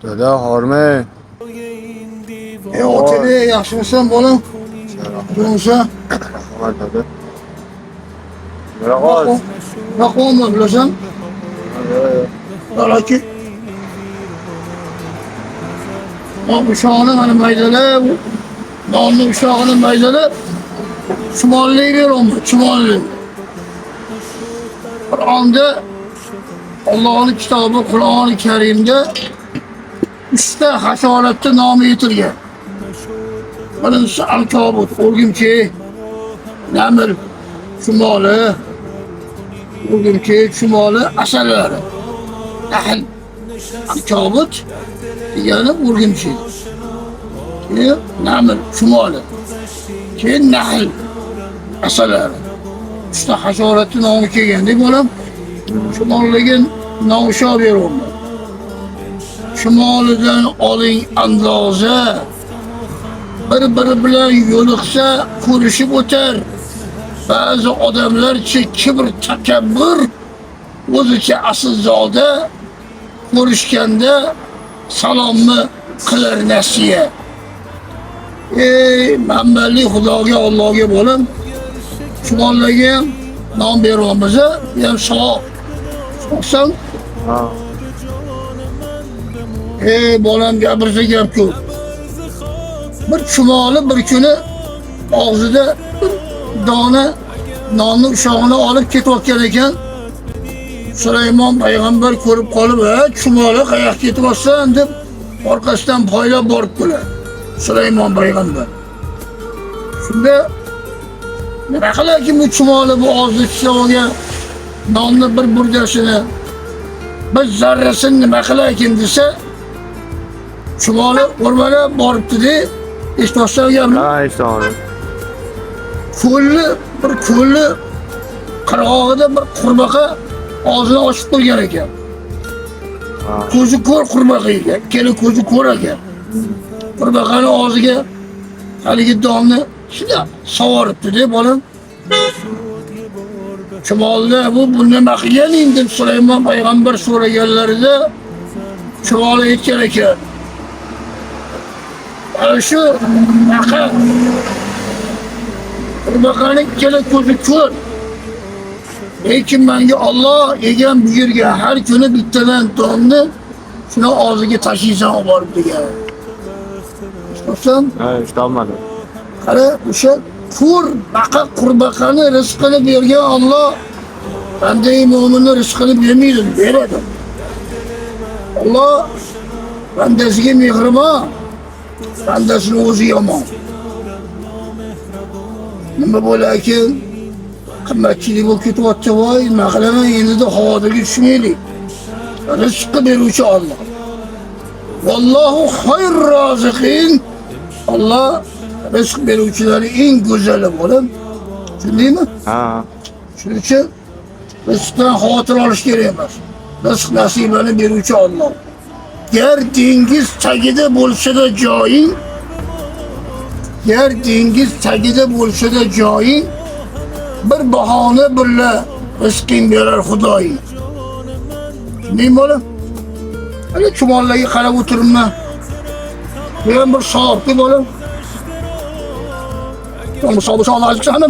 Dada hormay. Oteli yaxshimisan bolam? Bo'lsa, Rahmat dada. Merhaba. raqamni bilasan? Balaki. Bu uşağını hani maydalab, nonni uşağını maydalab, chumollik berolma, chumollik. Qur'onda Allohning kitobi Qur'oni Karimda 3 ta hasharotning nomi aytilgan. Birinchisi al-kobut, o'rgimchak, naml, chumoli, o'rgimchak, chumoli, asalari. Nahl, al-kobut degani o'rgimchak. Keyin naml, chumoli. Keyin nahl, asalari. 3 ta hasharotning nomi kelgandek bolam. Chumolligin nomusho berolma. Chumolidan oling andoza. Bir-biri bilan yo'liqsa ko'rishib o'tar. Ba'zi odamlarcha kibr, takabbur, o'zicha aslzoda ko'rishganda salomni qilar nasiya. Ey manbali Xudoga, Allohga bolam, chumollarga ham nom beramiz, ham savob. So'qsan? Ha. Ey bolam gapirsa gap ko'p. Bir chumoli bir kuni og'zida bir dona nonni ushog'ini olib ketayotgan ekan. Sulaymon payg'ambar ko'rib qolib, chumoli qayoqqa ketyapsan deb orqasidan poylab boribdilar. Sulaymon payg'ambar. Shunda nima qilarki bu chumoli bu og'zida ushog'iga nonni bir burgashini, bir zarrasini nima qilarkin desa, chumoli o'rmalab boribdi-da, eshitmoqsan gapni? Ha, eshitaman. Ko'lli qirg'og'ida bir qurbaqa og'zini ochib qo'ygan ekan. Ko'zi ko'r qurbaqa ekan, keli ko'zi ko'r ekan. Qurbaqani og'ziga haligi donni shunday sovoribdi-da, bolam. Chumolda bu nima qilganing deb Sulaymon payg'ambar so'raganlarida chumoli aytgan ekan. Ana shu naqa qurbaqaning keli ko'zi ko'r. Lekin menga Alloh yegan buyurgan har kuni bittadan donni shuni og'ziga tashiysan olib borib degan. Eshitmoqsan? Ha, eshitolmadim. Qara, o'sha ko'r baqa qurbaqani rizqini bergan Alloh banday mo'minni rizqini bermaydi, beradi. Alloh bandasiga mehribon, bandasini o'zi yomon. Nima bo'larkin? Qimmatchilik bo'lib ketyapti, voy, nima qilaman endi havodaga tushmaylik. Rizqni beruvchi Alloh. Vallohu xayr roziqin. Alloh rizq beruvchilari eng go'zali bo'lib, tushundingmi? Ha. Shuning uchun rizqdan xavotir olish kerak emas. Rizq nasibani beruvchi Alloh. Gar dengiz tagida bo'lsa-da joying, gar dengiz tagida bo'lsa-da joying, bir bahona birla rizqing berar Xudoying. Tushundingmi bolam? Ana chumollarga qarab o'tiribman. Bu ham bir savobli bolam. Musobaqani olib chiqsanmi?